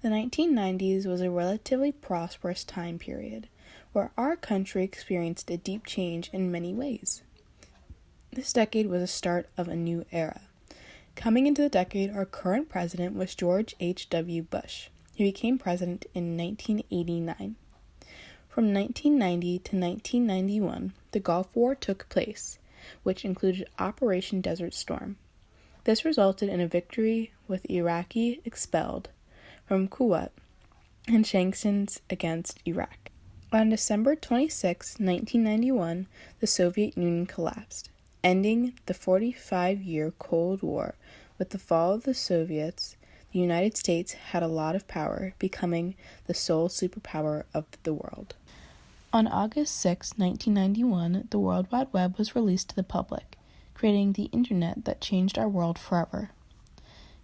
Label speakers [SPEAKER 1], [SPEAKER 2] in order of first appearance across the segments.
[SPEAKER 1] The 1990s was a relatively prosperous time period, where our country experienced a deep change in many ways. This decade was the start of a new era. Coming into the decade, our current president was George H.W. Bush, who became president in 1989. From 1990 to 1991, the Gulf War took place, which included Operation Desert Storm. This resulted in a victory with Iraqi expelled from Kuwait and sanctions against Iraq. On December 26, 1991, the Soviet Union collapsed, ending the 45-year Cold War. With the fall of the Soviets, the United States had a lot of power, becoming the sole superpower of the world. On August 6, 1991, the World Wide Web was released to the public, creating the internet that changed our world forever.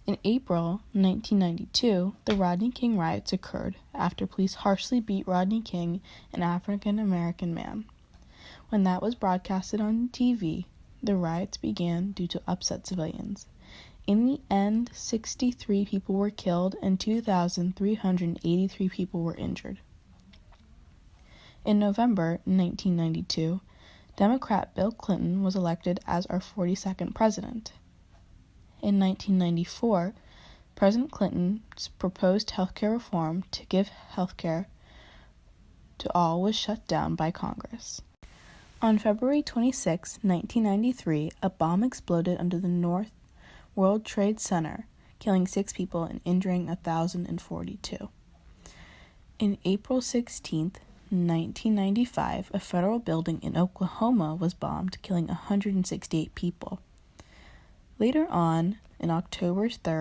[SPEAKER 1] In April 1992, the Rodney King riots occurred after police harshly beat Rodney King, an African-American man. When that was broadcasted on TV, the riots began due to upset civilians. In the end, 63 people were killed and 2,383 people were injured. In November 1992, Democrat Bill Clinton was elected as our 42nd president. In 1994, President Clinton's proposed healthcare reform to give healthcare to all was shut down by Congress. On February 26, 1993, a bomb exploded under the North World Trade Center, killing 6 people and injuring 1,042. In April 16, 1995, a federal building in Oklahoma was bombed, killing 168 people. Later on, on October 3,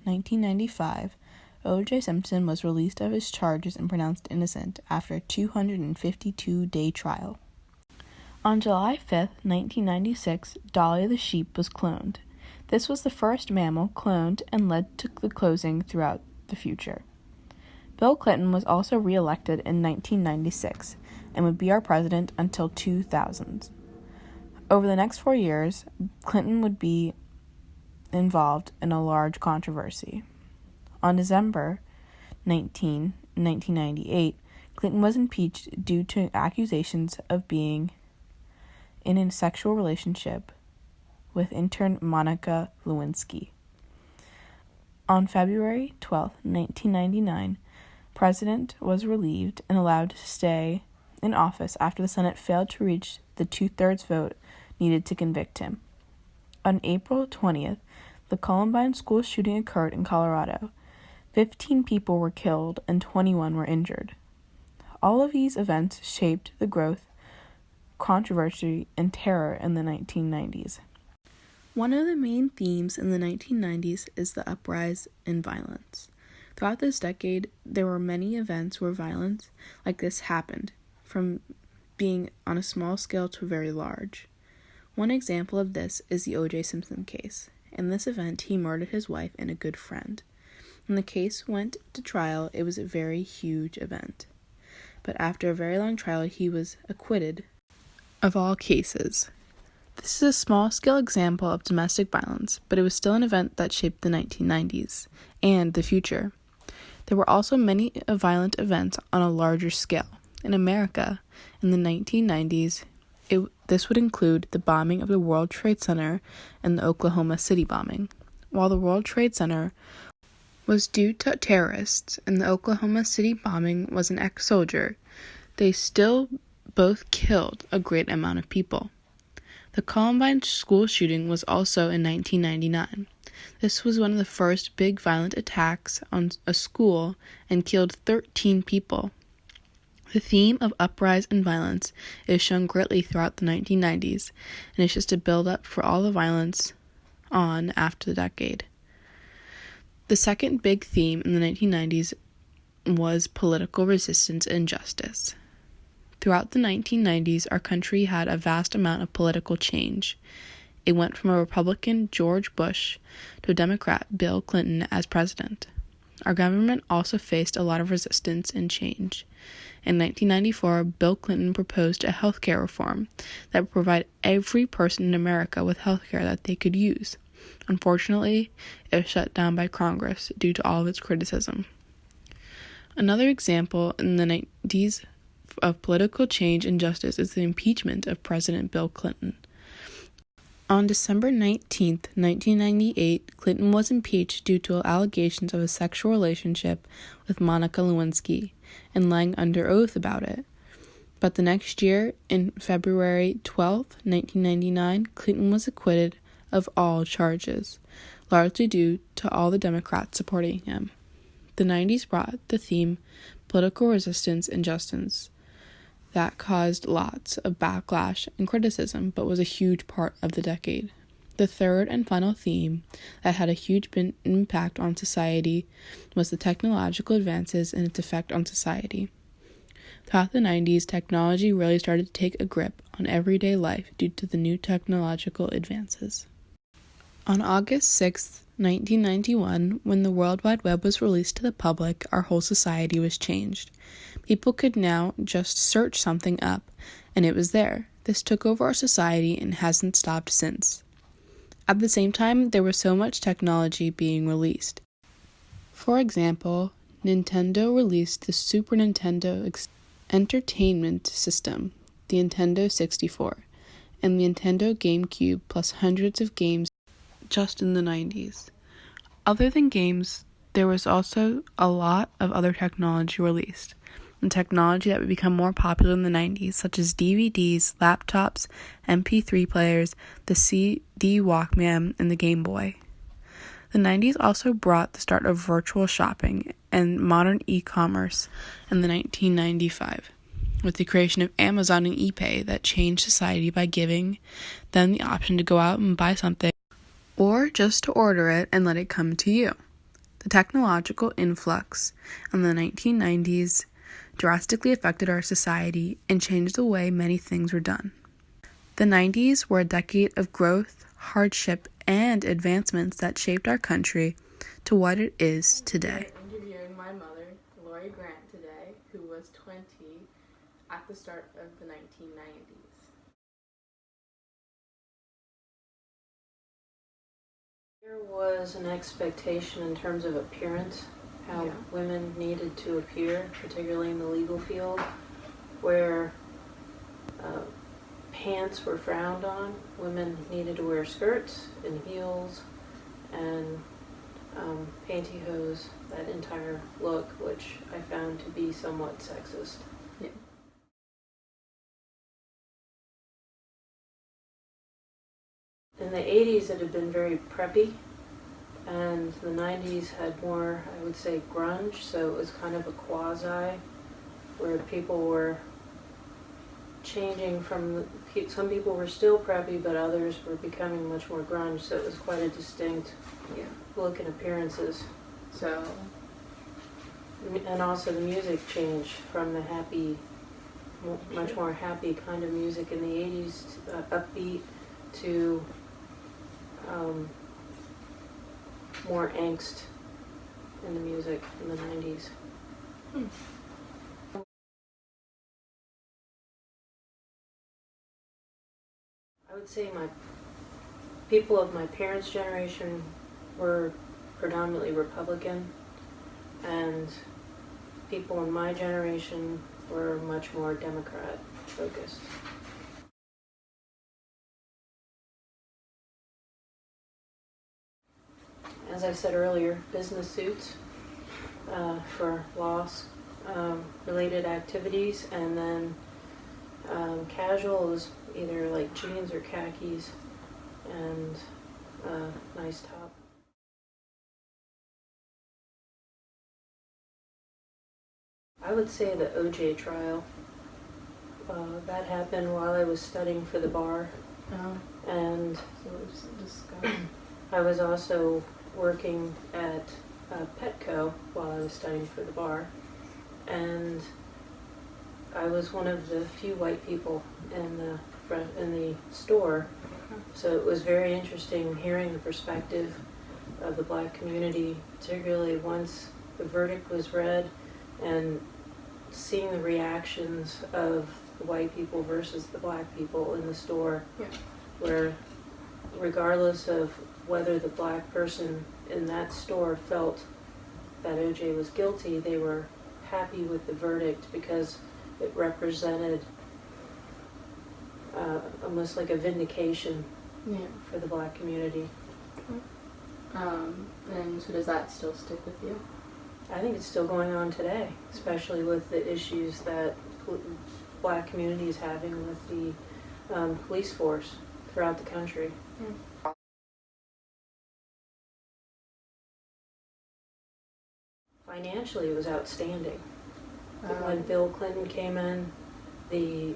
[SPEAKER 1] 1995, O.J. Simpson was released of his charges and pronounced innocent after a 252-day trial. On July 5, 1996, Dolly the sheep was cloned. This was the first mammal cloned and led to the closing throughout the future. Bill Clinton was also re-elected in 1996 and would be our president until 2000. Over the next 4 years, Clinton would be involved in a large controversy. On December 19, 1998, Clinton was impeached due to accusations of being in a sexual relationship with intern Monica Lewinsky. On February 12, 1999, President was relieved and allowed to stay in office after the Senate failed to reach the 2/3 vote needed to convict him. On April 20th, the Columbine school shooting occurred in Colorado. 15 people were killed and 21 were injured. All of these events shaped the growth, controversy, and terror in the 1990s. One of the main themes in the 1990s is the uprise in violence. Throughout this decade, there were many events where violence like this happened, from being on a small scale to very large. One example of this is the O.J. Simpson case. In this event, he murdered his wife and a good friend. When the case went to trial, it was a very huge event. But after a very long trial, he was acquitted of all cases. This is a small-scale example of domestic violence, but it was still an event that shaped the 1990s and the future. There were also many violent events on a larger scale. In America, in the 1990s, this would include the bombing of the World Trade Center and the Oklahoma City bombing. While the World Trade Center was due to terrorists and the Oklahoma City bombing was an ex-soldier, they still both killed a great amount of people. The Columbine school shooting was also in 1999. This was one of the first big violent attacks on a school and killed 13 people. The theme of uprise and violence is shown greatly throughout the 1990s, and it's just a build-up for all the violence on after the decade. The second big theme in the 1990s was political resistance and justice. Throughout the 1990s, our country had a vast amount of political change. It went from a Republican, George Bush, to a Democrat, Bill Clinton, as president. Our government also faced a lot of resistance and change. In 1994, Bill Clinton proposed a healthcare reform that would provide every person in America with healthcare that they could use. Unfortunately, it was shut down by Congress due to all of its criticism. Another example in the 90s of political change and justice is the impeachment of President Bill Clinton. On December 19, 1998, Clinton was impeached due to allegations of a sexual relationship with Monica Lewinsky and lying under oath about it. But the next year, in February 12, 1999, Clinton was acquitted of all charges, largely due to all the Democrats supporting him. The 90s brought the theme political resistance and justice. That caused lots of backlash and criticism, but was a huge part of the decade. The third and final theme that had a huge impact on society was the technological advances and its effect on society. Throughout the 90s, technology really started to take a grip on everyday life due to the new technological advances. On August 6, 1991, when the World Wide Web was released to the public, our whole society was changed. People could now just search something up, and it was there. This took over our society and hasn't stopped since. At the same time, there was so much technology being released. For example, Nintendo released the Super Nintendo Entertainment System, the Nintendo 64, and the Nintendo GameCube, plus hundreds of games just in the 90s. Other than games, there was also a lot of other technology released, and technology that would become more popular in the 90s, such as DVDs, laptops, MP3 players, the CD Walkman, and the Game Boy. The 90s also brought the start of virtual shopping and modern e-commerce in the 1995, with the creation of Amazon and eBay that changed society by giving them the option to go out and buy something, or just to order it and let it come to you. The technological influx in the 1990s drastically affected our society and changed the way many things were done. The 90s were a decade of growth, hardship, and advancements that shaped our country to what it is today.
[SPEAKER 2] I'm interviewing my mother, Lori Grant, today, who was 20 at the start of the 1990s.
[SPEAKER 3] There was an expectation in terms of appearance, how women needed to appear, particularly in the legal field, where pants were frowned on. Women needed to wear skirts and heels and pantyhose, that entire look, which I found to be somewhat sexist.
[SPEAKER 2] Yeah.
[SPEAKER 3] In the 80s, it had been very preppy, and the 90s had more, I would say, grunge, so it was kind of a quasi, where people were changing from, some people were still preppy, but others were becoming much more grunge, so it was quite a distinct look and appearances.
[SPEAKER 2] So,
[SPEAKER 3] and also the music changed from the happy, much more happy kind of music in the 80s, upbeat, to more angst in the music in the 90s. I would say people of my parents' generation were predominantly Republican, and people in my generation were much more Democrat focused. As I said earlier, business suits for law-related activities, and then casual was either like jeans or khakis and a nice top. I would say the OJ trial. That happened while I was studying for the bar, and
[SPEAKER 2] so it's disgusting.
[SPEAKER 3] I was also working at Petco while I was studying for the bar, and I was one of the few white people in the store, so it was very interesting hearing the perspective of the black community, particularly once the verdict was read, and seeing the reactions of the white people versus the black people in the store, where regardless of whether the black person in that store felt that OJ was guilty, they were happy with the verdict because it represented almost like a vindication
[SPEAKER 2] Yeah.
[SPEAKER 3] for the Black community.
[SPEAKER 2] And so does that still stick with you?
[SPEAKER 3] I think it's still going on today, especially with the issues that Black community is having with the police force throughout the country.
[SPEAKER 2] Yeah.
[SPEAKER 3] Financially, it was outstanding. When Bill Clinton came in, the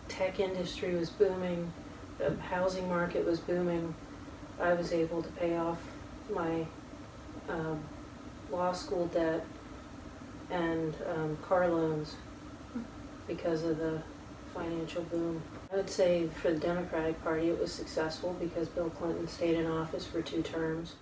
[SPEAKER 3] tech industry was booming, the housing market was booming. I was able to pay off my law school debt and car loans because of the financial boom. I would say for the Democratic Party it was successful because Bill Clinton stayed in office for 2 terms.